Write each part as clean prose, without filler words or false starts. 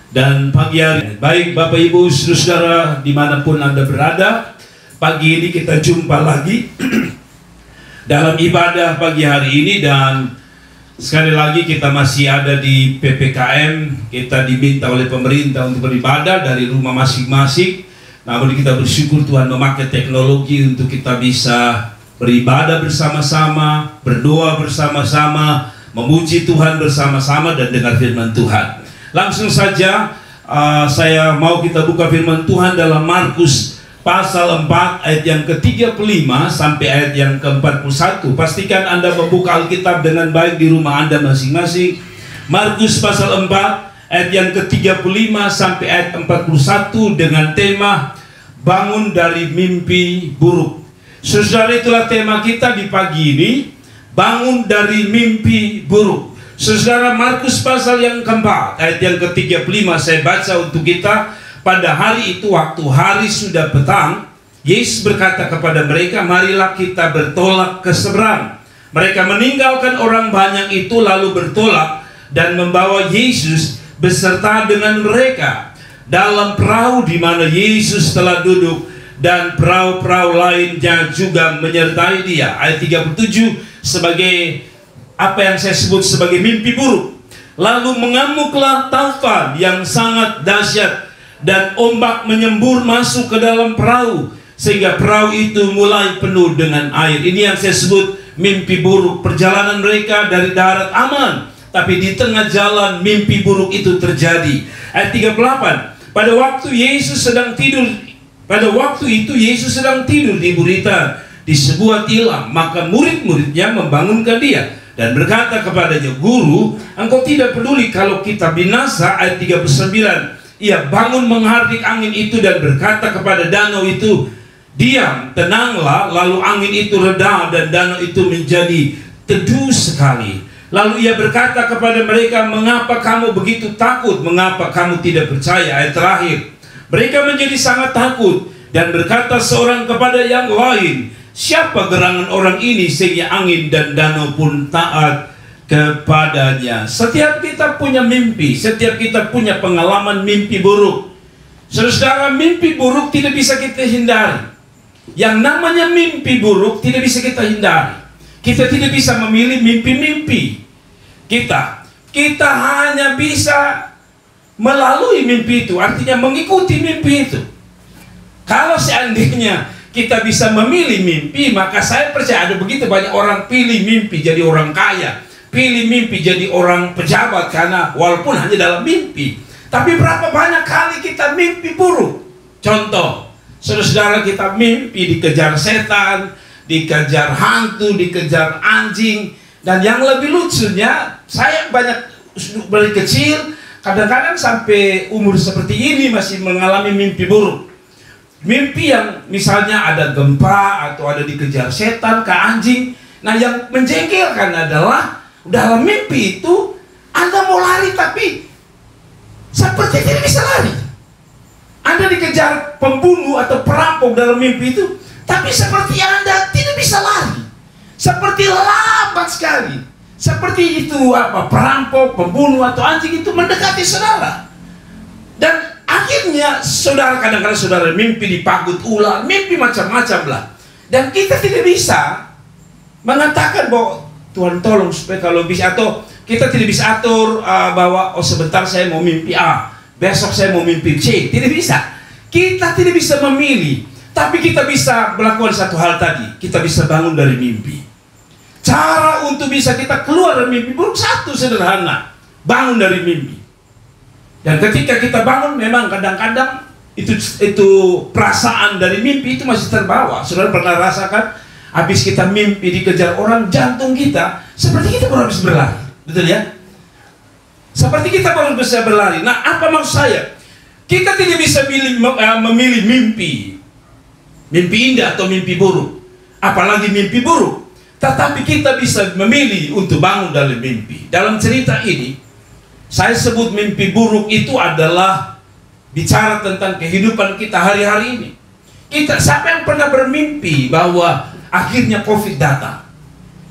Dan pagi hari, baik Bapak Ibu Saudara dimanapun Anda berada, pagi ini kita jumpa lagi dalam ibadah pagi hari ini. Dan sekali lagi kita masih ada di PPKM. Kita diminta oleh pemerintah untuk beribadah dari rumah masing-masing. Namun kita bersyukur Tuhan memakai teknologi untuk kita bisa beribadah bersama-sama, berdoa bersama-sama, memuji Tuhan bersama-sama, dan dengar firman Tuhan. Langsung saja saya mau kita buka firman Tuhan dalam Markus pasal 4 ayat yang ke-35 sampai ayat yang ke-41. Pastikan Anda membuka Alkitab dengan baik di rumah Anda masing-masing. Markus pasal 4 ayat yang ke-35 sampai ayat 41 dengan tema bangun dari mimpi buruk. Saudara, itulah tema kita di pagi ini, bangun dari mimpi buruk. Saudara, Markus pasal yang keempat ayat yang ke-35 saya baca untuk kita. Pada hari itu, waktu hari sudah petang, Yesus berkata kepada mereka, marilah kita bertolak ke seberang. Mereka meninggalkan orang banyak itu lalu bertolak dan membawa Yesus beserta dengan mereka dalam perahu di mana Yesus telah duduk, dan perahu-perahu lainnya juga menyertai dia. Ayat 37 sebagai apa yang saya sebut sebagai mimpi buruk. Lalu mengamuklah taufan yang sangat dahsyat, dan ombak menyembur masuk ke dalam perahu, sehingga perahu itu mulai penuh dengan air. Ini yang saya sebut mimpi buruk. Perjalanan mereka dari darat aman, tapi di tengah jalan mimpi buruk itu terjadi. Ayat 38, pada waktu itu Yesus sedang tidur di gurita di sebuah tilam, maka murid-muridnya membangunkan dia dan berkata kepadanya, Guru, engkau tidak peduli kalau kita binasa. Ayat 39, ia bangun menghardik angin itu dan berkata kepada danau itu, diam, tenanglah. Lalu angin itu reda dan danau itu menjadi teduh sekali. Lalu ia berkata kepada mereka, mengapa kamu begitu takut? Mengapa kamu tidak percaya? Ayat terakhir, mereka menjadi sangat takut dan berkata seorang kepada yang lain, siapa gerangan orang ini sehingga angin dan danau pun taat kepadanya. Setiap kita punya mimpi, setiap kita punya pengalaman mimpi buruk. Saudara, mimpi buruk tidak bisa kita hindari. Yang namanya mimpi buruk tidak bisa kita hindari. Kita tidak bisa memilih mimpi-mimpi kita. Kita hanya bisa melalui mimpi itu, artinya mengikuti mimpi itu. Kalau seandainya kita bisa memilih mimpi, maka saya percaya ada begitu banyak orang pilih mimpi jadi orang kaya, pilih mimpi jadi orang pejabat, karena walaupun hanya dalam mimpi. Tapi berapa banyak kali kita mimpi buruk. Contoh, saudara-saudara, kita mimpi dikejar setan, dikejar hantu, dikejar anjing. Dan yang lebih lucunya, saya banyak dari kecil, kadang-kadang sampai umur seperti ini masih mengalami mimpi buruk. Mimpi yang misalnya ada gempa atau ada dikejar setan ke anjing. Nah, yang menjengkelkan adalah dalam mimpi itu Anda mau lari tapi seperti tidak bisa lari. Anda dikejar pembunuh atau perampok dalam mimpi itu, tapi seperti Anda tidak bisa lari. Seperti lambat sekali. Seperti itu perampok, pembunuh atau anjing itu mendekati saudara. Dan akhirnya saudara, kadang-kadang saudara mimpi dipagut ular, mimpi macam-macam lah. Dan kita tidak bisa mengatakan bahwa Tuhan tolong supaya kalau bisa, atau kita tidak bisa atur bahwa sebentar saya mau mimpi A, besok saya mau mimpi C. Tidak bisa. Kita tidak bisa memilih. Tapi kita bisa melakukan satu hal tadi. Kita bisa bangun dari mimpi. Cara untuk bisa kita keluar dari mimpi buruk satu sederhana, bangun dari mimpi. Dan ketika kita bangun, memang kadang-kadang itu perasaan dari mimpi itu masih terbawa. Saudara pernah rasakan habis kita mimpi dikejar orang, jantung kita seperti kita baru habis berlari, betul ya? Seperti kita baru bisa berlari. Nah, apa maksud saya? Kita tidak bisa memilih mimpi indah atau mimpi buruk, apalagi mimpi buruk. Tetapi kita bisa memilih untuk bangun dari mimpi. Dalam cerita ini, saya sebut mimpi buruk itu adalah bicara tentang kehidupan kita hari-hari ini. Siapa yang pernah bermimpi bahwa akhirnya COVID datang?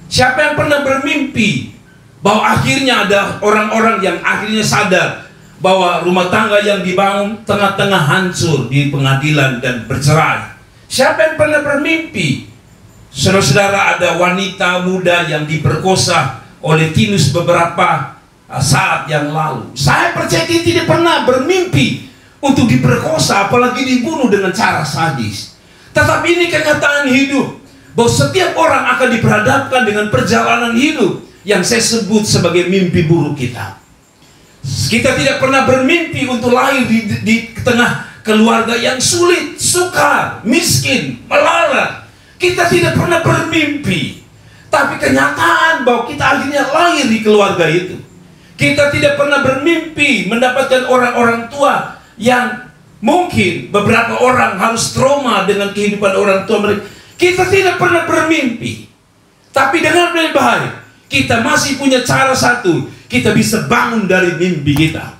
Siapa yang pernah bermimpi bahwa akhirnya ada orang-orang yang akhirnya sadar bahwa rumah tangga yang dibangun tengah-tengah hancur di pengadilan dan bercerai. Siapa yang pernah bermimpi? Saudara-saudara, ada wanita muda yang diperkosa oleh Tinus beberapa saat yang lalu. Saya percaya dia tidak pernah bermimpi untuk diperkosa, apalagi dibunuh dengan cara sadis. Tetapi ini kenyataan hidup, bahwa setiap orang akan diperhadapkan dengan perjalanan hidup yang saya sebut sebagai mimpi buruk kita. Kita tidak pernah bermimpi untuk lahir di tengah keluarga yang sulit, sukar, miskin, melarat. Kita tidak pernah bermimpi. Tapi kenyataan bahwa kita akhirnya lahir di keluarga itu. Kita tidak pernah bermimpi mendapatkan orang-orang tua yang mungkin beberapa orang harus trauma dengan kehidupan orang tua mereka. Kita tidak pernah bermimpi. Tapi dengan baik, kita masih punya cara satu. Kita bisa bangun dari mimpi kita.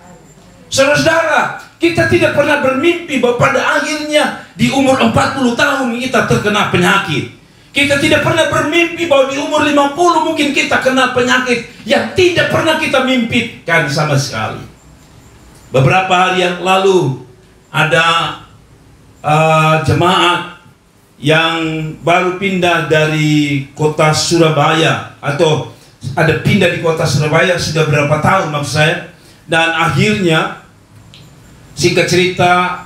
Saudara-saudara, kita tidak pernah bermimpi bahwa pada akhirnya di umur 40 tahun kita terkena penyakit. Kita tidak pernah bermimpi bahwa di umur 50 mungkin kita kena penyakit yang tidak pernah kita mimpikan sama sekali. Beberapa hari yang lalu ada jemaat yang baru pindah dari kota Surabaya, atau ada pindah di kota Surabaya sudah berapa tahun maksud saya. Dan akhirnya singkat cerita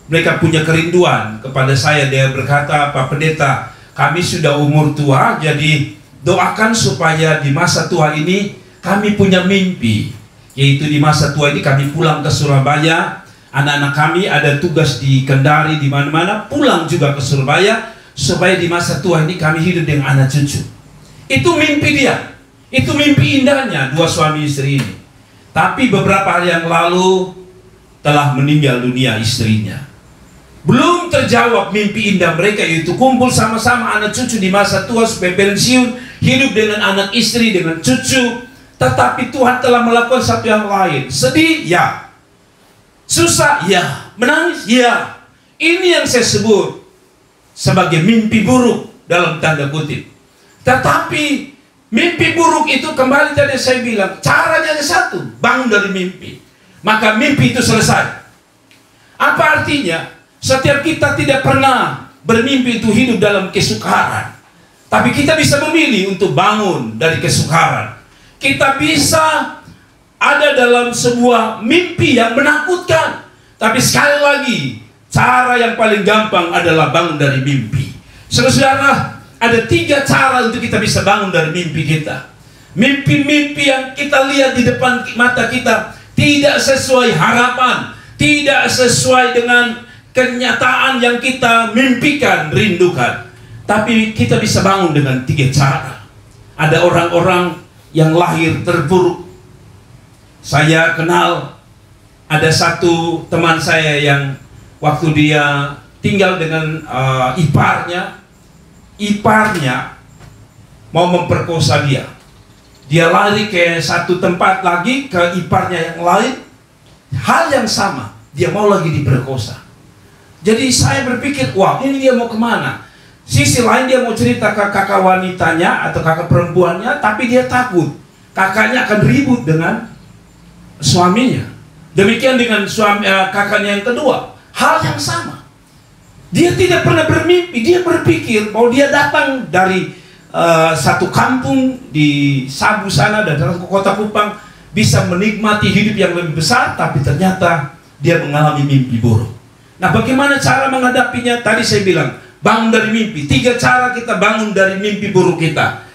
mereka punya kerinduan kepada saya. Dia berkata, Pak Pendeta, kami sudah umur tua, jadi doakan supaya di masa tua ini kami punya mimpi, yaitu di masa tua ini kami pulang ke Surabaya. Anak-anak kami ada tugas di Kendari, di mana-mana, pulang juga ke Surabaya supaya di masa tua ini kami hidup dengan anak cucu. Itu mimpi dia, itu mimpi indahnya dua suami istri ini. Tapi beberapa hari yang lalu telah meninggal dunia istrinya. Belum terjawab mimpi indah mereka, yaitu kumpul sama-sama anak cucu di masa tua supaya pensiun, hidup dengan anak istri, dengan cucu. Tetapi Tuhan telah melakukan satu yang lain. Sedih? Ya. Susah? Ya. Menangis? Ya. Ini yang saya sebut sebagai mimpi buruk dalam tanda kutip. Tetapi mimpi buruk itu kembali tadi saya bilang, caranya hanya satu, bangun dari mimpi. Maka mimpi itu selesai. Apa artinya? Setiap kita tidak pernah bermimpi untuk hidup dalam kesukaran. Tapi kita bisa memilih untuk bangun dari kesukaran. Kita bisa ada dalam sebuah mimpi yang menakutkan. Tapi sekali lagi, cara yang paling gampang adalah bangun dari mimpi. Saudara, ada 3 cara untuk kita bisa bangun dari mimpi kita. Mimpi-mimpi yang kita lihat di depan mata kita tidak sesuai harapan, tidak sesuai dengan kenyataan yang kita mimpikan, rindukan. Tapi kita bisa bangun dengan 3 cara. Ada orang-orang yang lahir terburuk. Saya kenal ada satu teman saya yang waktu dia tinggal dengan iparnya mau memperkosa dia. Dia lari ke satu tempat lagi, ke iparnya yang lain, hal yang sama, dia mau lagi diperkosa. Jadi saya berpikir, wah ini dia mau kemana? Sisi lain dia mau cerita ke kakak wanitanya atau kakak perempuannya, tapi dia takut kakaknya akan ribut dengan suaminya. Demikian dengan kakaknya yang kedua, hal yang sama. Dia tidak pernah bermimpi, dia berpikir bahwa dia datang dari satu kampung di Sabu sana dan datang ke kota Kupang, bisa menikmati hidup yang lebih besar, tapi ternyata dia mengalami mimpi buruk. Nah, bagaimana cara menghadapinya? Tadi saya bilang, bangun dari mimpi. 3 cara kita bangun dari mimpi buruk kita.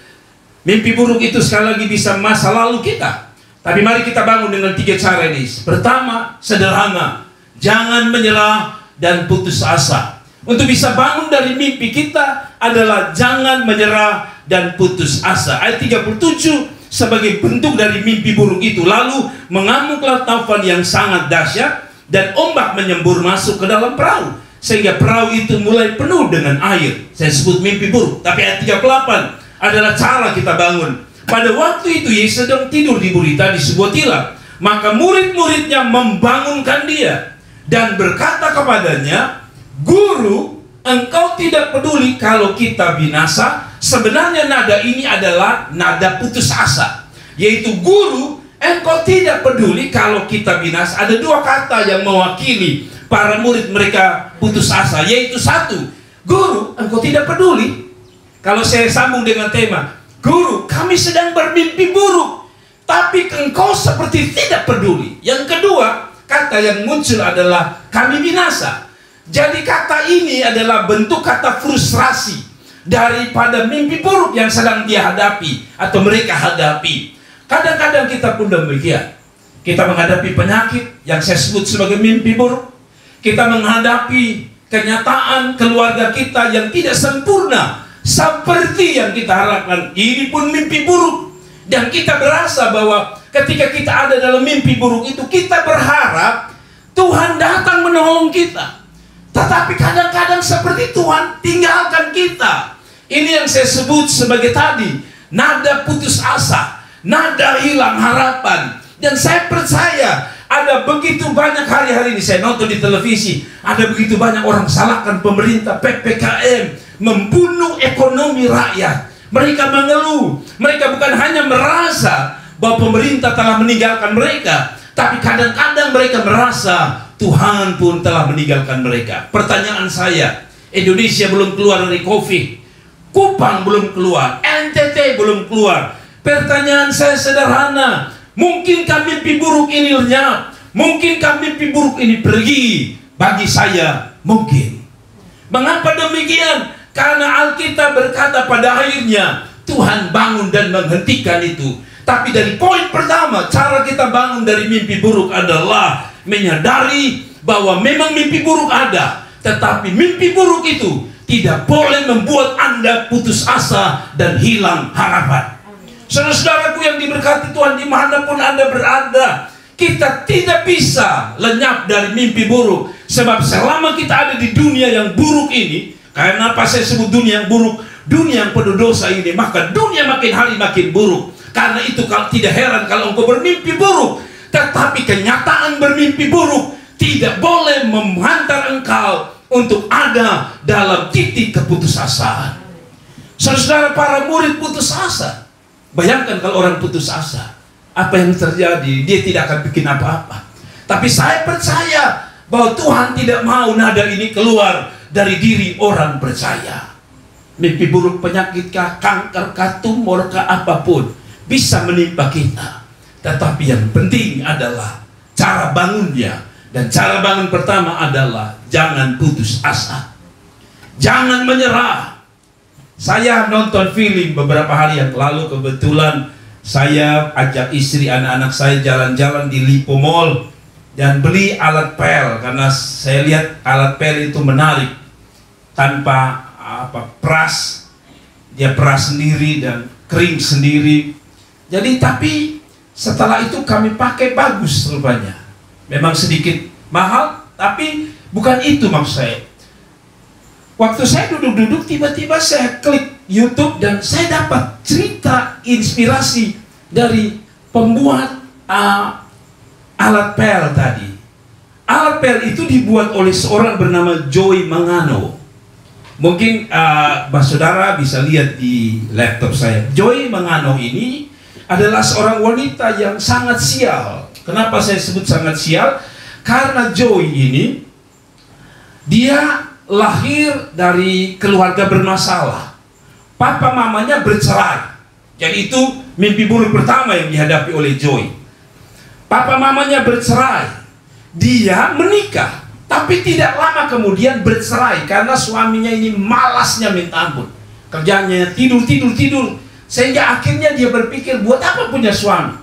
Mimpi buruk itu sekali lagi bisa masa lalu kita. Tapi mari kita bangun dengan 3 cara ini. Pertama, sederhana. Jangan menyerah dan putus asa. Untuk bisa bangun dari mimpi kita adalah jangan menyerah dan putus asa. Ayat 37 sebagai bentuk dari mimpi buruk itu. Lalu mengamuklah taufan yang sangat dahsyat, dan ombak menyembur masuk ke dalam perahu, sehingga perahu itu mulai penuh dengan air. Saya sebut mimpi buruk. Tapi ayat 38 adalah cara kita bangun. Pada waktu itu Yesus sedang tidur di gurita di sebuah tilam. Maka murid-muridnya membangunkan dia dan berkata kepadanya, Guru, engkau tidak peduli kalau kita binasa. Sebenarnya nada ini adalah nada putus asa, yaitu Guru, engkau tidak peduli kalau kita binasa. Ada dua kata yang mewakili para murid mereka putus asa, yaitu satu, guru, engkau tidak peduli. Kalau saya sambung dengan tema, guru, kami sedang bermimpi buruk, tapi engkau seperti tidak peduli. Yang kedua, kata yang muncul adalah kami binasa. Jadi kata ini adalah bentuk kata frustrasi daripada mimpi buruk yang sedang dia hadapi atau mereka hadapi. Kadang-kadang kita pun demikian. Kita menghadapi penyakit yang saya sebut sebagai mimpi buruk. Kita menghadapi kenyataan keluarga kita yang tidak sempurna seperti yang kita harapkan. Ini pun mimpi buruk. Dan kita berasa bahwa ketika kita ada dalam mimpi buruk itu, kita berharap Tuhan datang menolong kita. Tetapi kadang-kadang seperti Tuhan tinggalkan kita. Ini yang saya sebut sebagai tadi, nada putus asa, nada hilang harapan. Dan saya percaya ada begitu banyak hari-hari ini, saya nonton di televisi, ada begitu banyak orang salahkan pemerintah, PPKM, membunuh ekonomi rakyat. Mereka mengeluh, mereka bukan hanya merasa bahwa pemerintah telah meninggalkan mereka, tapi kadang-kadang mereka merasa Tuhan pun telah meninggalkan mereka. Pertanyaan saya, Indonesia belum keluar dari COVID, Kupang belum keluar, NTT belum keluar. Pertanyaan saya sederhana, mungkinkah mimpi buruk ini lenyap? Mungkinkah mimpi buruk ini pergi? Bagi saya, mungkin. Mengapa demikian? Karena Alkitab berkata pada akhirnya Tuhan bangun dan menghentikan itu. Tapi dari poin pertama, cara kita bangun dari mimpi buruk adalah menyadari bahwa memang mimpi buruk ada, tetapi mimpi buruk itu tidak boleh membuat Anda putus asa dan hilang harapan. Saudara-saudaraku yang diberkati Tuhan, dimanapun Anda berada, kita tidak bisa lenyap dari mimpi buruk. Sebab selama kita ada di dunia yang buruk ini, karena apa saya sebut dunia yang buruk? Dunia yang penuh dosa ini, maka dunia makin hari makin buruk. Karena itu kalau tidak heran kalau engkau bermimpi buruk. Tetapi kenyataan bermimpi buruk tidak boleh menghantar engkau untuk ada dalam titik keputusasaan. Saudara-saudara, para murid putus asa. Bayangkan kalau orang putus asa, apa yang terjadi? Dia tidak akan bikin apa-apa. Tapi saya percaya bahwa Tuhan tidak mau nada ini keluar dari diri orang percaya. Mimpi buruk, penyakitkah, kankerkah, tumorkah, apapun bisa menimpa kita. Tetapi yang penting adalah cara bangunnya. Dan cara bangun pertama adalah jangan putus asa, jangan menyerah. Saya nonton film beberapa hari yang lalu, kebetulan saya ajak istri anak-anak saya jalan-jalan di Lipo Mall dan beli alat pel, karena saya lihat alat pel itu menarik. Tanpa peras, dia peras sendiri dan kering sendiri. Jadi tapi setelah itu kami pakai, bagus rupanya. Memang sedikit mahal, tapi bukan itu maksud saya. Waktu saya duduk-duduk, tiba-tiba saya klik YouTube dan saya dapat cerita inspirasi dari pembuat alat pel tadi. Alat pel itu dibuat oleh seorang bernama Joy Mangano. Mungkin saudara bisa lihat di laptop saya. Joy Mangano ini adalah seorang wanita yang sangat sial. Kenapa saya sebut sangat sial? Karena Joy ini, dia lahir dari keluarga bermasalah. Papa mamanya bercerai. Jadi itu mimpi buruk pertama yang dihadapi oleh Joy. Papa mamanya bercerai. Dia menikah, tapi tidak lama kemudian bercerai karena suaminya ini malasnya minta ampun. Kerjanya tidur. Sehingga akhirnya dia berpikir, buat apa punya suami?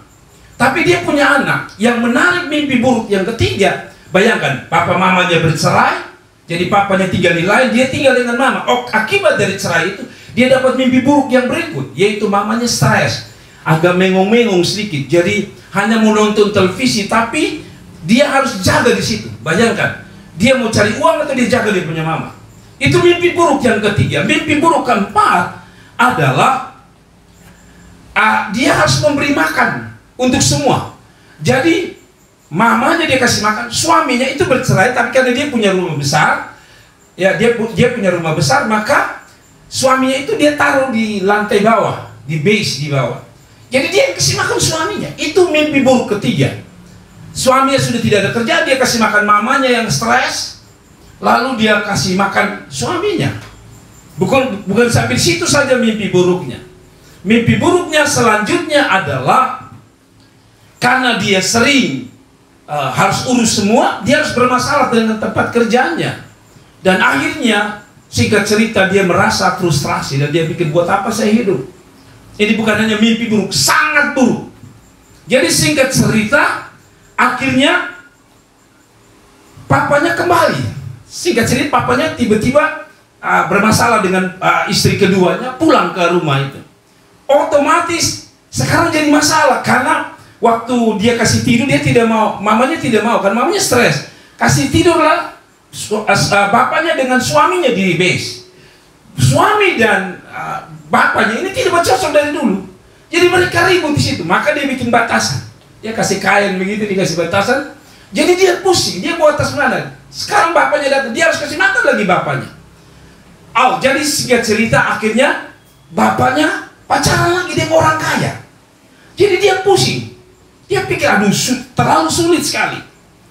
Tapi dia punya anak. Yang menarik mimpi buruk yang ketiga, bayangkan, papa mamanya bercerai, jadi papanya tinggal di lain, dia tinggal dengan mama. Akibat dari cerai itu, dia dapat mimpi buruk yang berikut, yaitu mamanya stres, agak mengong-mengong sedikit. Jadi hanya mau nonton televisi, tapi dia harus jaga di situ. Bayangkan, dia mau cari uang atau dia jaga dia punya mama. Itu mimpi buruk yang ketiga. Mimpi buruk keempat adalah dia harus memberi makan untuk semua. Jadi mamanya dia kasih makan, suaminya itu bercerai, tapi karena dia punya rumah besar, ya dia punya rumah besar, maka suaminya itu dia taruh di lantai bawah, di base di bawah. Jadi dia kasih makan suaminya. Itu mimpi mimpi buruk ketiga. Suaminya sudah tidak ada kerja, dia kasih makan mamanya yang stres, lalu dia kasih makan suaminya. Bukan sampai situ saja mimpi buruknya. Mimpi buruknya selanjutnya adalah karena dia sering harus urus semua, dia harus bermasalah dengan tempat kerjanya. Dan akhirnya, singkat cerita, dia merasa frustrasi dan dia pikir, buat apa saya hidup? Ini bukan hanya mimpi buruk, sangat buruk. Jadi singkat cerita, akhirnya papanya kembali. Singkat cerita, papanya tiba-tiba bermasalah dengan istri keduanya, pulang ke rumah itu. Otomatis sekarang jadi masalah karena waktu dia kasih tidur dia tidak mau, mamanya tidak mau, kan mamanya stres. Kasih tidurlah bapaknya dengan suaminya di base. Suami dan bapaknya ini tidak cocok dari dulu. Jadi mereka ribut di situ. Maka dia bikin batasan. Dia kasih kain begitu, dikasih batasan. Jadi dia pusing, dia buat atas mana. Sekarang bapaknya datang, dia harus kasih makan lagi bapaknya. Jadi singkat cerita akhirnya bapaknya pacaran lagi dengan orang kaya. Jadi dia pusing. Dia pikir, aduh terlalu sulit sekali.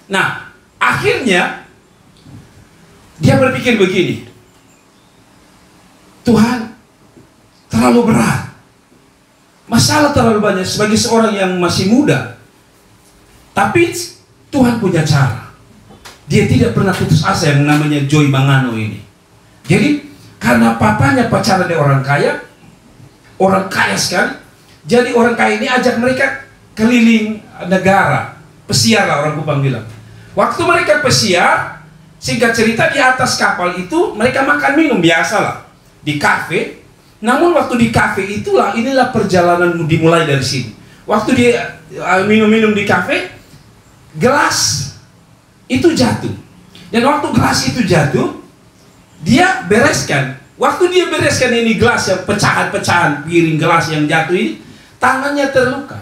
Nah, akhirnya dia berpikir begini, Tuhan, terlalu berat. Masalah terlalu banyak sebagai seorang yang masih muda. Tapi Tuhan punya cara. Dia tidak pernah putus asa yang namanya Joy Mangano ini. Jadi, karena papanya pacaran dengan orang kaya sekali. Jadi orang kaya ini ajak mereka keliling negara. Pesiar lah orang Kupang bilang. Waktu mereka pesiar, singkat cerita di atas kapal itu mereka makan minum biasalah di kafe. Namun waktu di kafe inilah perjalanan dimulai dari sini. Waktu dia minum-minum di kafe, gelas itu jatuh. Dan waktu gelas itu jatuh, dia bereskan. Waktu dia bereskan ini gelas yang pecahan-pecahan piring gelas yang jatuh ini, tangannya terluka.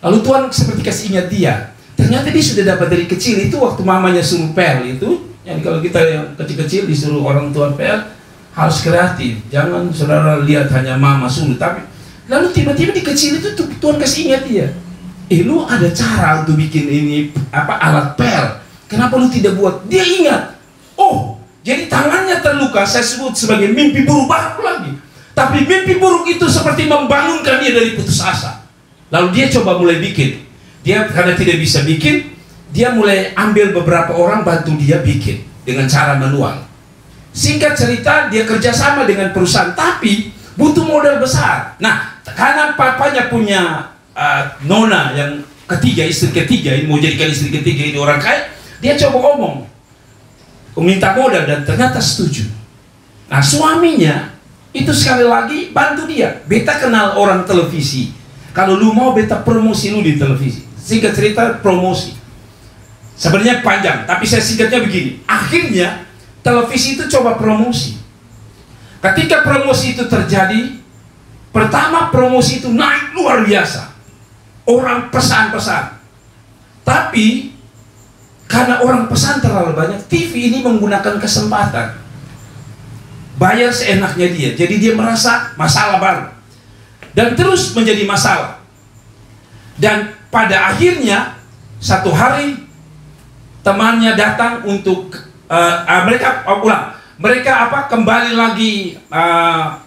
Lalu Tuhan seperti kasih ingat dia. Ternyata dia sudah dapat dari kecil itu waktu mamanya suruh pel itu. Yang kalau kita yang kecil-kecil disuruh orang tua pel, harus kreatif. Jangan saudara lihat hanya mama suruh. Tapi lalu tiba-tiba di kecil itu Tuhan kasih ingat dia. Lu ada cara untuk bikin ini alat pel. Kenapa lu tidak buat? Dia ingat. Oh, jadi tangannya terluka. Saya sebut sebagai mimpi buruk baru lagi. Tapi mimpi buruk itu seperti membangunkan dia dari putus asa. Lalu dia coba mulai bikin. Dia karena tidak bisa bikin, dia mulai ambil beberapa orang bantu dia bikin dengan cara manual. Singkat cerita, dia kerjasama dengan perusahaan, tapi butuh modal besar. Nah, karena papanya punya nona yang ketiga, istri ketiga, ini mau jadikan istri ketiga ini orang kaya, dia coba ngomong, minta modal dan ternyata setuju. Nah, suaminya itu sekali lagi bantu dia. Beta kenal orang televisi. Kalau lu mau beta promosi lu di televisi. Singkat cerita promosi. Sebenarnya panjang, tapi saya singkatnya begini. Akhirnya televisi itu coba promosi. Ketika promosi itu terjadi, pertama promosi itu naik luar biasa. Orang pesan-pesan. Tapi karena orang pesan terlalu banyak, TV ini menggunakan kesempatan. Bayar seenaknya dia. Jadi dia merasa masalah baru. Dan terus menjadi masalah. Dan pada akhirnya satu hari temannya datang untuk mereka kembali lagi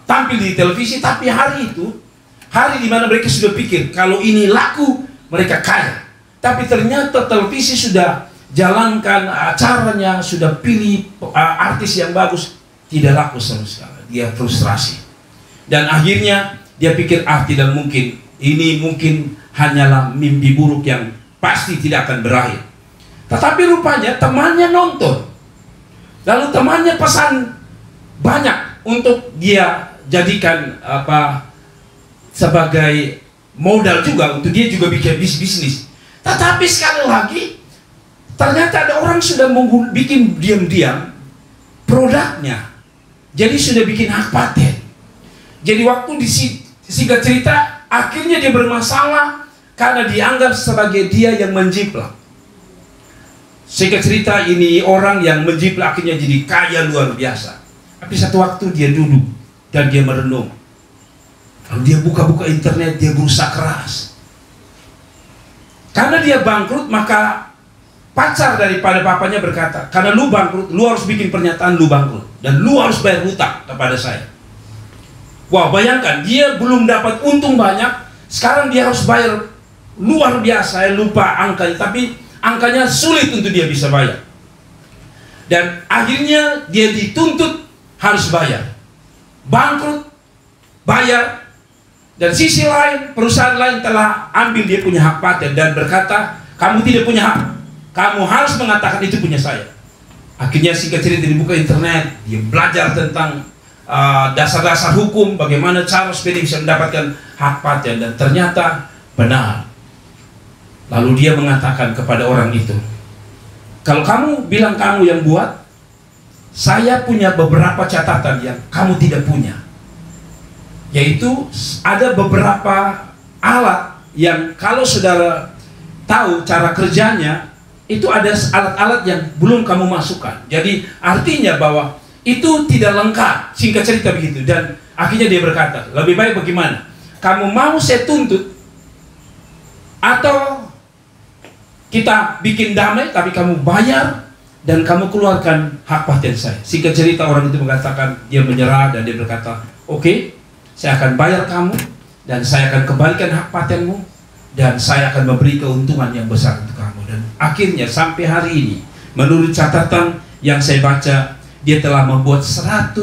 tampil di televisi. Tapi hari itu hari dimana mereka sudah pikir kalau ini laku mereka kaya. Tapi ternyata televisi sudah jalankan acaranya, sudah pilih artis yang bagus, tidak laku sama sekali. Dia frustrasi dan akhirnya dia pikir tidak mungkin, ini mungkin hanyalah mimpi buruk yang pasti tidak akan berakhir. Tetapi rupanya temannya nonton, lalu temannya pesan banyak untuk dia jadikan sebagai modal juga untuk dia juga bikin bisnis. Tetapi sekali lagi ternyata ada orang sudah bikin diam-diam produknya, jadi sudah bikin hak paten. Jadi waktu singkat cerita akhirnya dia bermasalah karena dianggap sebagai dia yang menjiplak. Singkat cerita ini orang yang menjiplak akhirnya jadi kaya luar biasa. Tapi satu waktu dia duduk dan dia merenung. Lalu dia buka-buka internet, dia berusaha keras. Karena dia bangkrut, maka pacar daripada papanya berkata, karena lu bangkrut, lu harus bikin pernyataan lu bangkrut, dan lu harus bayar hutang kepada saya. Wah, bayangkan, dia belum dapat untung banyak, sekarang dia harus bayar luar biasa. Saya lupa angkanya, tapi angkanya sulit untuk dia bisa bayar. Dan akhirnya dia dituntut harus bayar. Bangkrut, bayar. Dan sisi lain, perusahaan lain telah ambil dia punya hak paten dan berkata, kamu tidak punya hak, kamu harus mengatakan itu punya saya. Akhirnya singkat cerita dibuka internet, dia belajar tentang dasar-dasar hukum, bagaimana cara supaya bisa mendapatkan hak paten, dan ternyata benar. Lalu dia mengatakan kepada orang itu, kalau kamu bilang kamu yang buat, saya punya beberapa catatan yang kamu tidak punya. Yaitu ada beberapa alat yang kalau saudara tahu cara kerjanya, itu ada alat-alat yang belum kamu masukkan. Jadi artinya bahwa itu tidak lengkap, singkat cerita begitu. Dan akhirnya dia berkata, lebih baik bagaimana? Kamu mau saya tuntut, atau kita bikin damai tapi kamu bayar dan kamu keluarkan hak paten saya. Singkat cerita orang itu mengatakan, dia menyerah dan dia berkata, oke, saya akan bayar kamu dan saya akan kembalikan hak patenmu dan saya akan memberi keuntungan yang besar untuk kamu. Dan akhirnya sampai hari ini, menurut catatan yang saya baca, dia telah membuat 100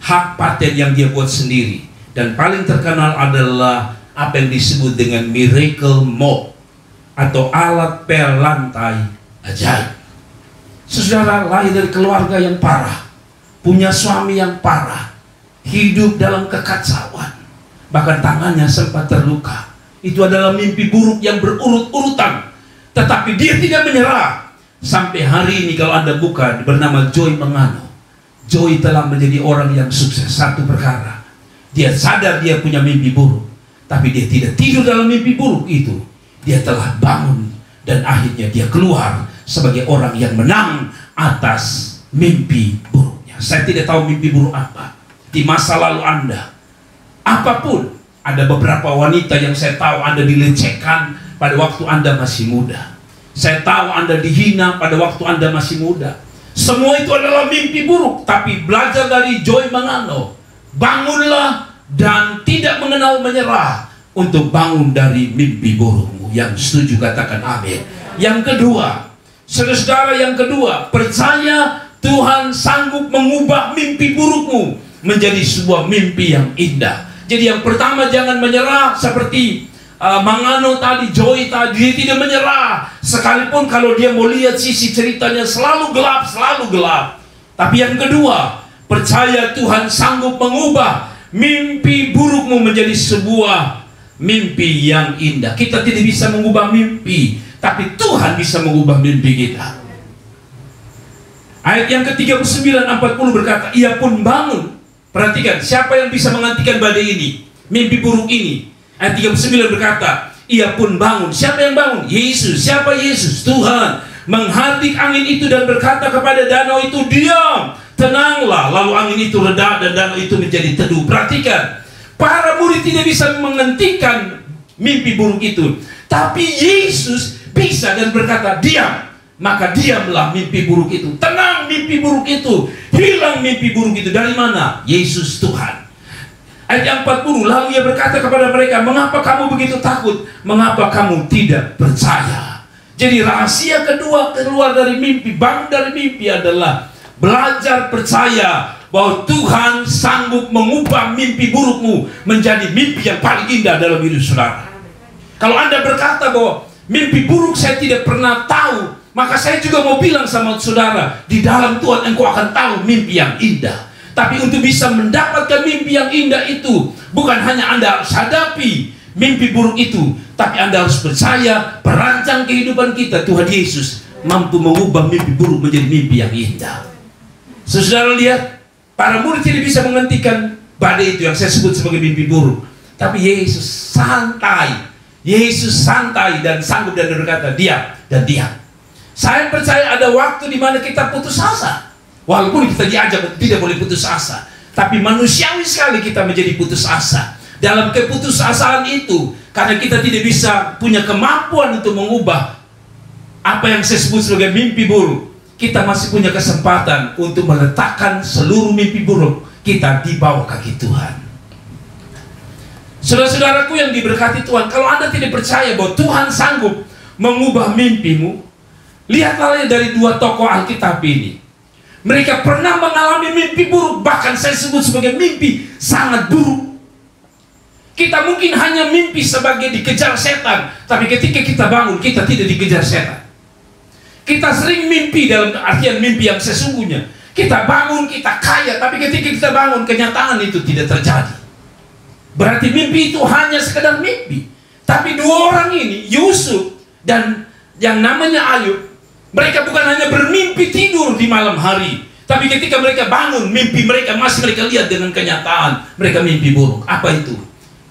hak paten yang dia buat sendiri. Dan paling terkenal adalah apa yang disebut dengan miracle mop, atau alat pel lantai ajaib. Saudara lahir dari keluarga yang parah, punya suami yang parah, hidup dalam kekacauan, bahkan tangannya sempat terluka. Itu adalah mimpi buruk yang berurut-urutan. Tetapi dia tidak menyerah. Sampai hari ini kalau Anda buka, bernama Joy Mangano. Joy telah menjadi orang yang sukses. Satu perkara, dia sadar dia punya mimpi buruk, tapi dia tidak tidur dalam mimpi buruk itu. Dia telah bangun dan akhirnya dia keluar sebagai orang yang menang atas mimpi buruknya. Saya tidak tahu mimpi buruk apa di masa lalu Anda. Apapun, ada beberapa wanita yang saya tahu Anda dilecehkan pada waktu Anda masih muda. Saya tahu Anda dihina pada waktu Anda masih muda. Semua itu adalah mimpi buruk. Tapi belajar dari Joy Mangano, bangunlah dan tidak mengenal menyerah untuk bangun dari mimpi burukmu. Yang setuju katakan amin. Yang kedua, saudara, yang kedua, percaya Tuhan sanggup mengubah mimpi burukmu menjadi sebuah mimpi yang indah. Jadi yang pertama, jangan menyerah seperti Mangano tadi, Joy tadi, dia tidak menyerah. Sekalipun kalau dia mau lihat sisi ceritanya selalu gelap, selalu gelap. Tapi yang kedua, percaya Tuhan sanggup mengubah mimpi burukmu menjadi sebuah mimpi yang indah. Kita tidak bisa mengubah mimpi, tapi Tuhan bisa mengubah mimpi kita. Ayat yang ke-39 40 berkata, ia pun bangun. Perhatikan, siapa yang bisa menghentikan badai ini, mimpi buruk ini? Ayat 39 berkata, ia pun bangun. Siapa yang bangun? Yesus. Siapa Yesus? Tuhan. Menghardik angin itu dan berkata kepada danau itu, diam, tenanglah. Lalu angin itu reda dan danau itu menjadi teduh. Perhatikan, para murid tidak bisa menghentikan mimpi buruk itu, tapi Yesus bisa dan berkata, diam. Maka diamlah mimpi buruk itu. Tenang mimpi buruk itu. Hilang mimpi buruk itu. Dari mana? Yesus Tuhan. Ayat yang 40, lalu ia berkata kepada mereka, mengapa kamu begitu takut? Mengapa kamu tidak percaya? Jadi rahasia kedua keluar dari mimpi, bangun dari mimpi adalah belajar percaya bahwa Tuhan sanggup mengubah mimpi burukmu menjadi mimpi yang paling indah dalam hidup saudara. Kalau Anda berkata bahwa mimpi buruk saya tidak pernah tahu, maka saya juga mau bilang sama saudara, di dalam Tuhan engkau akan tahu mimpi yang indah. Tapi untuk bisa mendapatkan mimpi yang indah itu, bukan hanya Anda harus hadapi mimpi buruk itu, tapi Anda harus percaya perancang kehidupan kita, Tuhan Yesus, mampu mengubah mimpi buruk menjadi mimpi yang indah. Saudara lihat, para murid tidak bisa menghentikan badai itu yang saya sebut sebagai mimpi buruk. Tapi Yesus santai. Yesus santai dan sanggup dan berkata, diam dan diam. Saya percaya ada waktu di mana kita putus asa. Walaupun kita diajak tidak boleh putus asa, tapi manusiawi sekali kita menjadi putus asa. Dalam keputusasaan itu, Karena kita tidak bisa punya kemampuan untuk mengubah apa yang saya sebut sebagai mimpi buruk. Kita masih punya kesempatan untuk meletakkan seluruh mimpi buruk kita di bawah kaki Tuhan. Saudara-saudaraku yang diberkati Tuhan, kalau Anda tidak percaya bahwa Tuhan sanggup mengubah mimpimu, lihatlah dari dua tokoh Alkitab ini. Mereka pernah mengalami mimpi buruk, bahkan saya sebut sebagai mimpi sangat buruk. Kita mungkin hanya mimpi sebagai dikejar setan, tapi ketika kita bangun, kita tidak dikejar setan. Kita sering mimpi dalam artian mimpi yang sesungguhnya. Kita bangun, kita kaya, tapi ketika kita bangun, kenyataan itu tidak terjadi. Berarti mimpi itu hanya sekedar mimpi. Tapi dua orang ini, Yusuf dan yang namanya Ayub, mereka bukan hanya bermimpi tidur di malam hari, tapi ketika mereka bangun, mimpi mereka masih mereka lihat dengan kenyataan. Mereka mimpi buruk. Apa itu?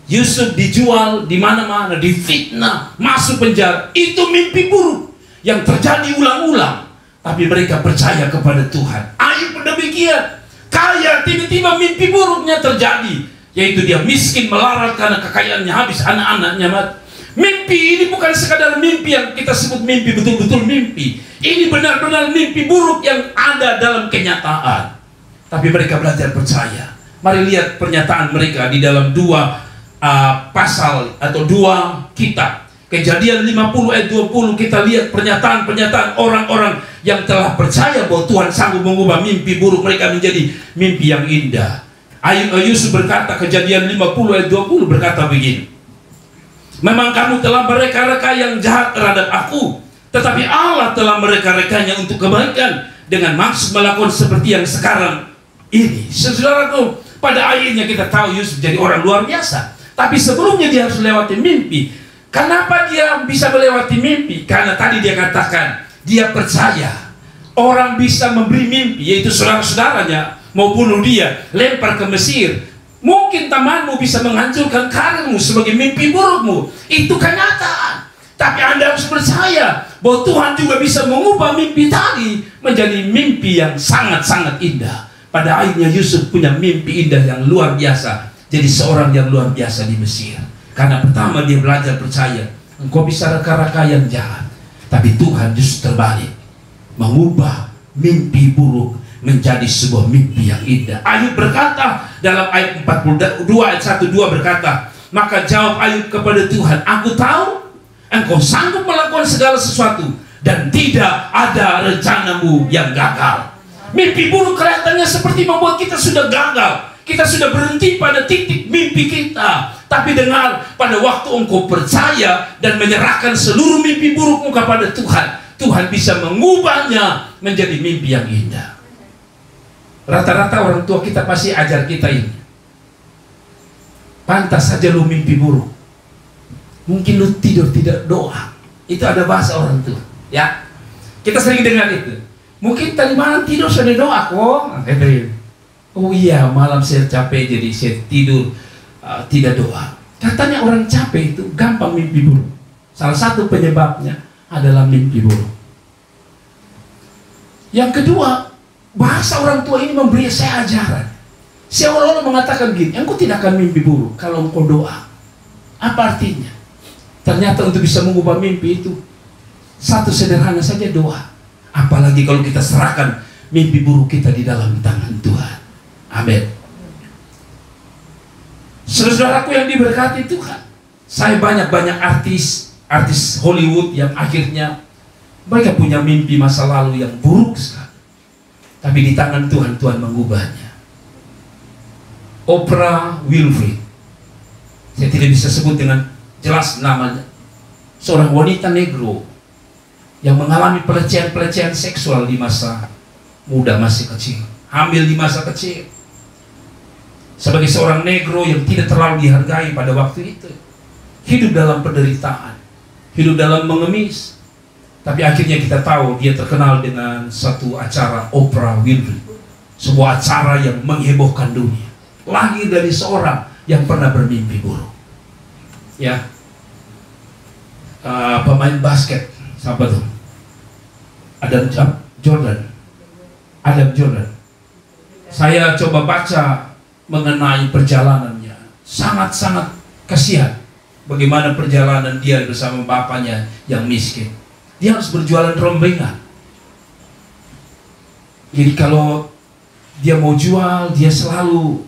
Yusuf dijual di mana-mana, difitnah, masuk penjara. Itu mimpi buruk yang terjadi ulang-ulang. Tapi mereka percaya kepada Tuhan. Ayub pun demikian. Kaya, tiba-tiba mimpi buruknya terjadi, yaitu dia miskin, melarat karena kekayaannya habis, anak-anaknya mati. Mimpi ini bukan sekadar mimpi yang kita sebut mimpi, betul-betul mimpi. Ini benar-benar mimpi buruk yang ada dalam kenyataan. Tapi mereka belajar percaya. Mari lihat pernyataan mereka di dalam dua pasal atau dua kitab. Kejadian 50 ayat 20, kita lihat pernyataan-pernyataan orang-orang yang telah percaya bahwa Tuhan sanggup mengubah mimpi buruk mereka menjadi mimpi yang indah. Yusuf berkata, Kejadian 50 ayat 20 berkata begini, memang kamu telah mereka-reka yang jahat terhadap aku, tetapi Allah telah mereka-rekanya untuk kebaikan dengan maksud melakukan seperti yang sekarang ini. Saudaraku, pada akhirnya kita tahu Yusuf jadi orang luar biasa. Tapi sebelumnya dia harus melewati mimpi. Kenapa dia bisa melewati mimpi? Karena tadi dia katakan, dia percaya orang bisa memberi mimpi, yaitu saudara-saudaranya mau bunuh dia, lempar ke Mesir. Mungkin temanmu bisa menghancurkan karirmu sebagai mimpi burukmu. Itu kenyataan. Tapi Anda harus percaya bahwa Tuhan juga bisa mengubah mimpi tadi menjadi mimpi yang sangat-sangat indah. Pada akhirnya Yusuf punya mimpi indah yang luar biasa. Jadi seorang yang luar biasa di Mesir. Karena pertama dia belajar percaya, engkau bisa reka-reka yang jahat, tapi Tuhan justru terbalik, mengubah mimpi buruk menjadi sebuah mimpi yang indah. Ayub berkata dalam ayat 42 ayat 1-2 berkata, maka jawab Ayub kepada Tuhan, aku tahu engkau sanggup melakukan segala sesuatu dan tidak ada rencanamu yang gagal. Mimpi buruk kelihatannya seperti membuat kita sudah gagal. Kita sudah berhenti pada titik mimpi kita. Tapi dengar, pada waktu engkau percaya dan menyerahkan seluruh mimpi burukmu kepada Tuhan, Tuhan bisa mengubahnya menjadi mimpi yang indah. Rata-rata orang tua kita pasti ajar kita ini, pantas saja lu mimpi buruk, mungkin lu tidur tidak doa. Itu ada bahasa orang tua, ya. Kita sering dengar itu. Mungkin tadi malam tidur sudah doa kok. Oh iya, malam saya capek jadi saya tidur tidak doa. Katanya orang capek itu gampang mimpi buruk. Salah satu penyebabnya adalah mimpi buruk. Yang kedua, bahasa orang tua ini memberi saya ajaran. Seolah-olah mengatakan gini, engkau tidak akan mimpi buruk kalau engkau doa. Apa artinya? Ternyata untuk bisa mengubah mimpi itu satu sederhana saja, doa. Apalagi kalau kita serahkan mimpi buruk kita di dalam tangan Tuhan. Amin. Saudaraku yang diberkati Tuhan, saya banyak-banyak artis Hollywood yang akhirnya mereka punya mimpi masa lalu yang buruk sekali, tapi di tangan Tuhan, Tuhan mengubahnya. Oprah Winfrey, saya tidak bisa sebut dengan jelas namanya, seorang wanita negro yang mengalami pelecehan seksual di masa muda, masih kecil, hamil di masa kecil. Sebagai seorang negro yang tidak terlalu dihargai pada waktu itu, hidup dalam penderitaan, hidup dalam mengemis. Tapi akhirnya kita tahu dia terkenal dengan satu acara Oprah Winfrey, sebuah acara yang menghebohkan dunia, lahir dari seorang yang pernah bermimpi buruk. Ya, pemain basket, siapa tuh? Adam Jordan. Saya coba baca mengenai perjalanannya, sangat-sangat kasihan. bagaimana perjalanan dia bersama bapaknya yang miskin. Dia harus berjualan rombengan. Jadi kalau dia mau jual, dia selalu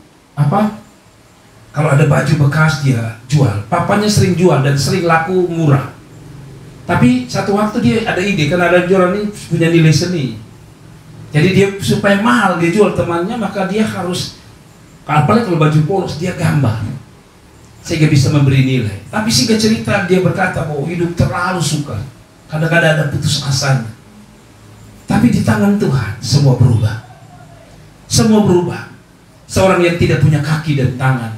kalau ada baju bekas dia jual. Papanya sering jual dan sering laku murah. Tapi satu waktu dia ada ide, karena ada jualan ini punya nilai seni. Jadi dia supaya mahal dia jual temannya, maka dia harus, apalagi kalau baju polos, dia gambar sehingga bisa memberi nilai. Tapi singkat cerita dia berkata bahwa hidup terlalu suka, kadang-kadang ada putus asanya. Tapi di tangan Tuhan semua berubah. Semua berubah. Seorang yang tidak punya kaki dan tangan,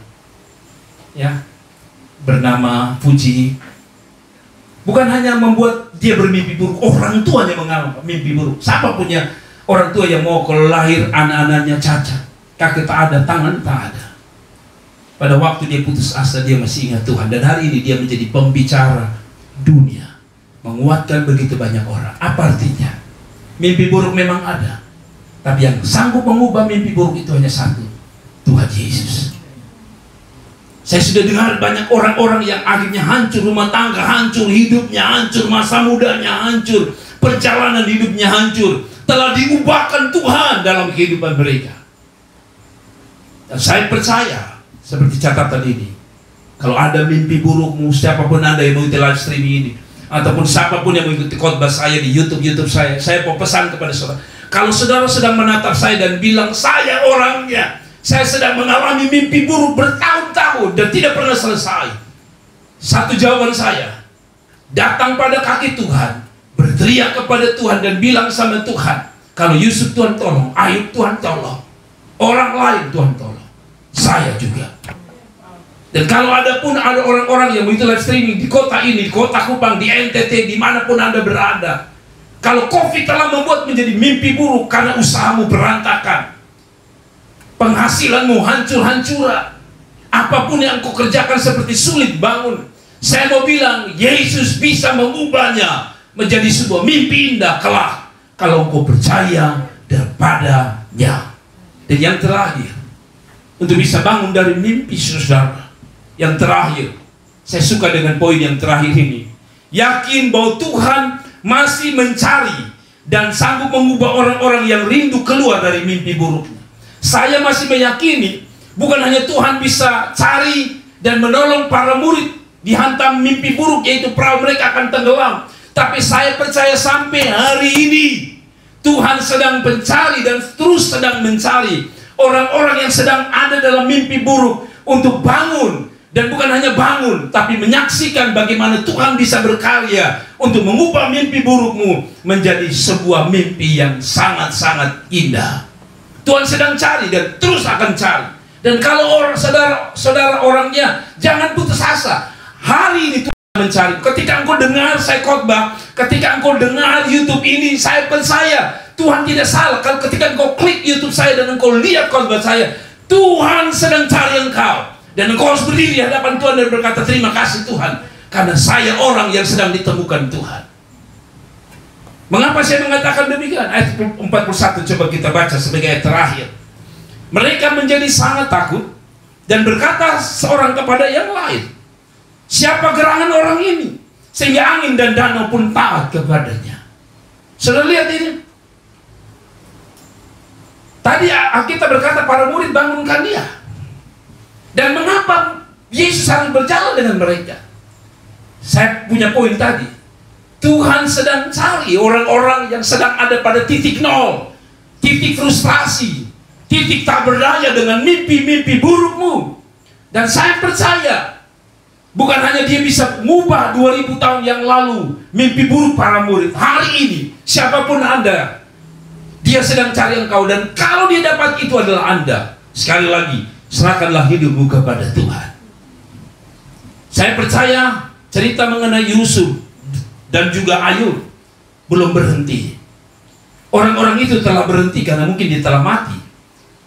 ya, bernama Puji, bukan hanya membuat dia bermimpi buruk, orang tuanya mengalami mimpi buruk. Siapa punya orang tua yang mau kalau lahir anak-anaknya cacat, kaki tak ada, tangan tak ada. Pada waktu dia putus asa, dia masih ingat Tuhan. Dan hari ini dia menjadi pembicara dunia, menguatkan begitu banyak orang. Apa artinya? Mimpi buruk memang ada, tapi yang sanggup mengubah mimpi buruk itu hanya satu, Tuhan Yesus. Saya sudah dengar banyak orang-orang yang akhirnya hancur, rumah tangga hancur, hidupnya hancur, masa mudanya hancur, perjalanan hidupnya hancur, telah diubahkan Tuhan dalam kehidupan mereka. Dan saya percaya, seperti catatan ini, kalau ada mimpi burukmu, siapapun Anda yang mengikuti live streaming ini, ataupun siapapun yang mengikuti khotbah saya di YouTube saya mau pesan kepada saudara, kalau saudara sedang menatap saya dan bilang, saya orangnya, saya sedang mengalami mimpi buruk bertahun-tahun dan tidak pernah selesai, satu jawaban saya, datang pada kaki Tuhan, berteriak kepada Tuhan dan bilang sama Tuhan, kalau Yusuf Tuhan tolong, Ayub Tuhan tolong, orang lain Tuhan tolong, saya juga. Dan kalau ada orang-orang yang begitu live streaming di kota ini, di kota Kupang, di NTT, dimanapun Anda berada, kalau COVID telah membuat menjadi mimpi buruk karena usahamu berantakan, penghasilanmu hancur-hancuran, apapun yang kau kerjakan seperti sulit bangun, saya mau bilang, Yesus bisa mengubahnya menjadi sebuah mimpi indah kelak kalau kau percaya daripadanya. Dan yang terakhir, untuk bisa bangun dari mimpi saudara, yang terakhir, saya suka dengan poin yang terakhir ini, yakin bahwa Tuhan masih mencari dan sanggup mengubah orang-orang yang rindu keluar dari mimpi buruknya. Saya masih meyakini bukan hanya Tuhan bisa cari dan menolong para murid dihantam mimpi buruk, yaitu perahu mereka akan tenggelam, tapi saya percaya sampai hari ini Tuhan sedang mencari dan terus sedang mencari orang-orang yang sedang ada dalam mimpi buruk untuk bangun. Dan bukan hanya bangun, tapi menyaksikan bagaimana Tuhan bisa berkarya untuk mengubah mimpi burukmu menjadi sebuah mimpi yang sangat-sangat indah. Tuhan sedang cari dan terus akan cari. Dan kalau saudara orangnya, jangan putus asa. Hari ini Tuhan mencari. Ketika engkau dengar saya khotbah, ketika engkau dengar YouTube ini, saya percaya Tuhan tidak salah. Kalau ketika engkau klik YouTube saya dan engkau lihat khotbah saya, Tuhan sedang cari engkau. Dan engkau harus berdiri di hadapan Tuhan dan berkata, terima kasih Tuhan, karena saya orang yang sedang ditemukan Tuhan. Mengapa saya mengatakan demikian? Ayat 41 coba kita baca sebagai ayat terakhir. Mereka menjadi sangat takut dan berkata seorang kepada yang lain, siapa gerangan orang ini sehingga angin dan danau pun taat kepadanya? Sudah lihat ini? Tadi kita berkata para murid bangunkan dia. Dan mengapa Yesus harus berjalan dengan mereka? Saya punya poin tadi. Tuhan sedang cari orang-orang yang sedang ada pada titik nol, titik frustrasi, titik tak berdaya dengan mimpi-mimpi burukmu. Dan saya percaya bukan hanya dia bisa mengubah 2000 tahun yang lalu mimpi buruk para murid. Hari ini siapapun Anda, dia sedang cari engkau. Dan kalau dia dapat, itu adalah Anda. Sekali lagi, serahkanlah hidupmu kepada Tuhan. Saya percaya cerita mengenai Yusuf dan juga Ayub belum berhenti. Orang-orang itu telah berhenti karena mungkin dia telah mati.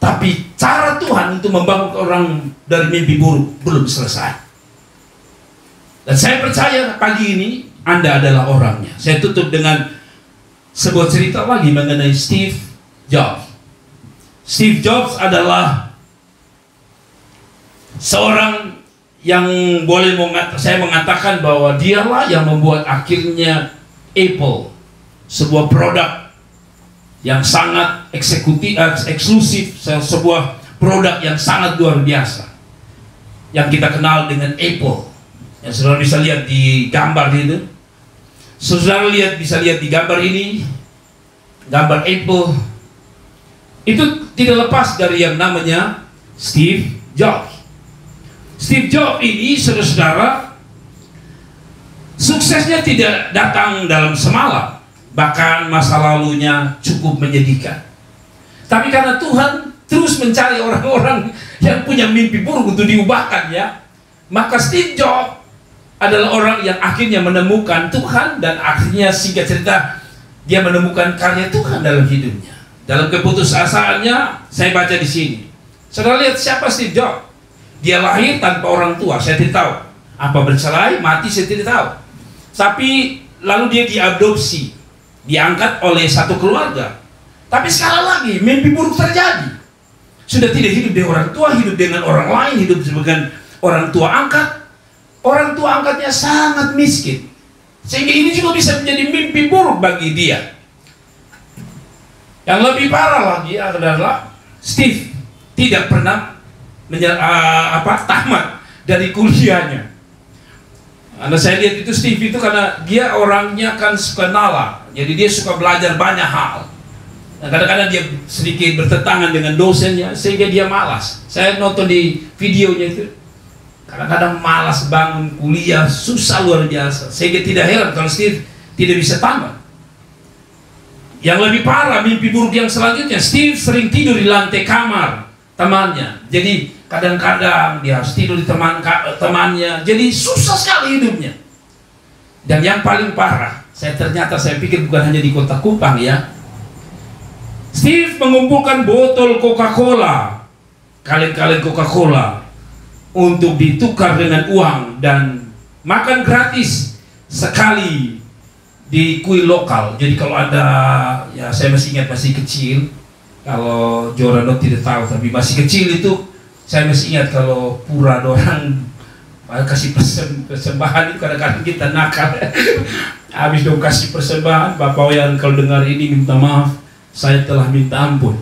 Tapi cara Tuhan untuk membangun orang dari mimpi buruk belum selesai. Dan saya percaya pagi ini Anda adalah orangnya. Saya tutup dengan sebuah cerita lagi mengenai Steve Jobs. Steve Jobs adalah seorang yang saya mengatakan bahwa dialah yang membuat akhirnya Apple, sebuah produk yang sangat eksklusif, sebuah produk yang sangat luar biasa yang kita kenal dengan Apple, yang saudara bisa lihat di gambar itu. Saudara bisa lihat di gambar ini, gambar Apple itu tidak lepas dari yang namanya Steve Jobs. Steve Jobs ini, saudara-saudara, suksesnya tidak datang dalam semalam, bahkan masa lalunya cukup menyedihkan. Tapi karena Tuhan terus mencari orang-orang yang punya mimpi buruk untuk diubahkan, ya, maka Steve Jobs adalah orang yang akhirnya menemukan Tuhan, dan akhirnya singkat cerita dia menemukan karya Tuhan dalam hidupnya. Dalam keputusasaannya, saya baca di sini. Saudara lihat siapa Steve Jobs? Dia lahir tanpa orang tua, saya tidak tahu. Apa bercerai, mati, saya tidak tahu. Tapi lalu dia diadopsi, diangkat oleh satu keluarga. Tapi sekali lagi mimpi buruk terjadi. Sudah tidak hidup dengan orang tua, hidup dengan orang lain, hidup dengan orang tua angkat. Orang tua angkatnya sangat miskin, sehingga ini juga bisa menjadi mimpi buruk bagi dia. Yang lebih parah lagi adalah Steve tidak pernah tamat dari kuliahnya. Anda saya lihat itu Steve itu karena dia orangnya kan suka nalar, jadi dia suka belajar banyak hal. Dan kadang-kadang dia sedikit bertentangan dengan dosennya, sehingga dia malas. Saya nonton di videonya itu, kadang-kadang malas bangun kuliah, susah luar biasa, sehingga tidak heran kalau Steve tidak bisa tamat. Yang lebih parah, mimpi buruk yang selanjutnya, Steve sering tidur di lantai kamar temannya. Jadi kadang-kadang dia harus tidur di temannya, jadi susah sekali hidupnya. Dan yang paling parah, saya pikir bukan hanya di kota Kupang, ya. Steve mengumpulkan botol Coca-Cola, kaleng-kaleng Coca-Cola, untuk ditukar dengan uang dan makan gratis sekali di kuil lokal. Jadi kalau ada, ya saya masih ingat, masih kecil, kalau Jorano tidak tahu, tapi masih kecil itu saya masih ingat kalau pura orang kasih persembahan itu kadang-kadang kita nakal. Habis dong kasih persembahan, Bapak yang kalau dengar ini minta maaf, saya telah minta ampun.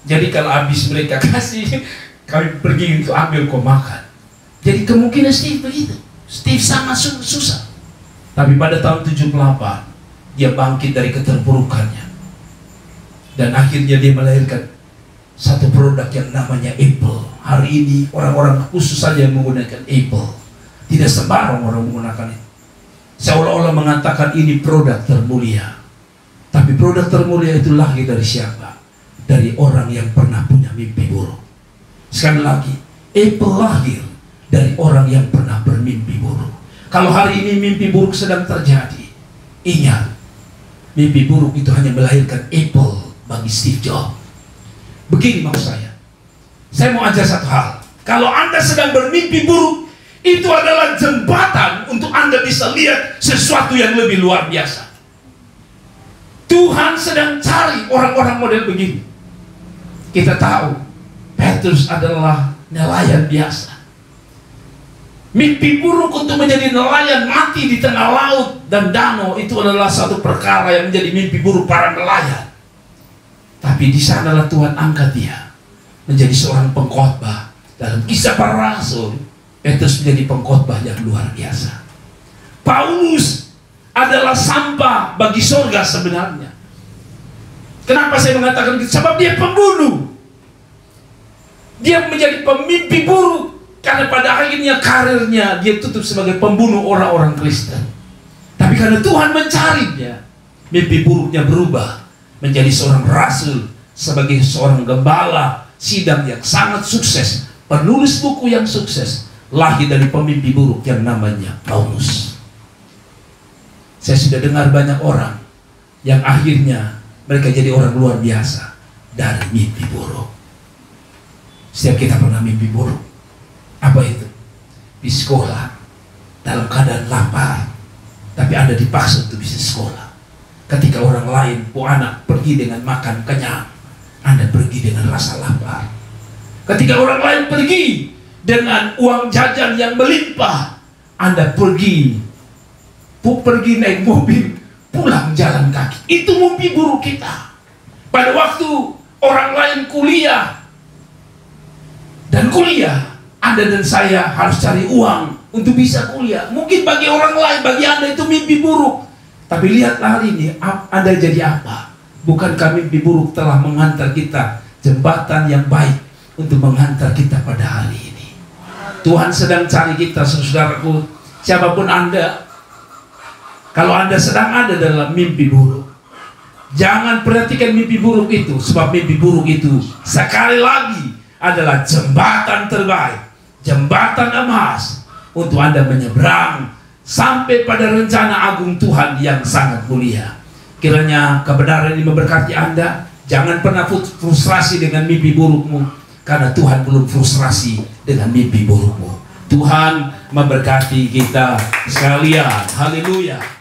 Jadi kalau habis mereka kasih, kami pergi untuk ambil kau makan. Jadi kemungkinan Steve begitu. Steve sangat susah. Tapi pada tahun 78 dia bangkit dari keterpurukannya, dan akhirnya dia melahirkan satu produk yang namanya Apple. Hari ini orang-orang khusus saja yang menggunakan Apple. Tidak sembarang orang menggunakan itu. Seolah-olah mengatakan ini produk termulia. Tapi produk termulia itu lahir dari siapa? Dari orang yang pernah punya mimpi buruk. Sekali lagi, Apple lahir dari orang yang pernah bermimpi buruk. Kalau hari ini mimpi buruk sedang terjadi, ingat, mimpi buruk itu hanya melahirkan Apple bagi Steve Jobs. Begini maksud saya mau ajar satu hal. Kalau Anda sedang bermimpi buruk, itu adalah jembatan untuk Anda bisa lihat sesuatu yang lebih luar biasa. Tuhan sedang cari orang-orang model begini. Kita tahu Petrus adalah nelayan biasa. Mimpi buruk untuk menjadi nelayan mati di tengah laut dan danau itu adalah satu perkara yang menjadi mimpi buruk para nelayan. Tapi di sanalah Tuhan angkat dia menjadi seorang pengkhotbah. Dalam Kisah Para Rasul, Petrus menjadi pengkhotbah yang luar biasa. Paulus adalah sampah bagi surga sebenarnya. Kenapa saya mengatakan itu? Sebab dia pembunuh. Dia menjadi pemimpi buruk karena pada akhirnya karirnya dia tutup sebagai pembunuh orang-orang Kristen. Tapi karena Tuhan mencarinya, mimpi buruknya berubah menjadi seorang rasul, sebagai seorang gembala sidang yang sangat sukses, penulis buku yang sukses, lahir dari pemimpi buruk yang namanya Paulus. Saya sudah dengar banyak orang yang akhirnya mereka jadi orang luar biasa dari mimpi buruk. Setiap kita pernah mimpi buruk. Apa itu? Di sekolah dalam keadaan lapar, tapi Anda dipaksa untuk bisa sekolah. Ketika orang lain, anak pergi dengan makan kenyang, Anda pergi dengan rasa lapar. Ketika orang lain pergi dengan uang jajan yang melimpah, Anda pergi naik mobil, pulang jalan kaki. Itu mimpi buruk kita. Pada waktu orang lain kuliah, Anda dan saya harus cari uang untuk bisa kuliah. Mungkin bagi orang lain, bagi Anda itu mimpi buruk. Tapi lihatlah hari ini, Anda jadi apa? Bukankah mimpi buruk telah menghantar kita jembatan yang baik untuk menghantar kita pada hari ini? Tuhan sedang cari kita, saudaraku. Siapapun Anda, kalau Anda sedang ada dalam mimpi buruk, jangan perhatikan mimpi buruk itu. Sebab mimpi buruk itu sekali lagi adalah jembatan terbaik, jembatan emas untuk Anda menyeberang sampai pada rencana agung Tuhan yang sangat mulia. Kiranya kebenaran ini memberkati Anda. Jangan pernah frustrasi dengan mimpi burukmu, karena Tuhan belum frustrasi dengan mimpi burukmu. Tuhan memberkati kita sekalian. Haleluya.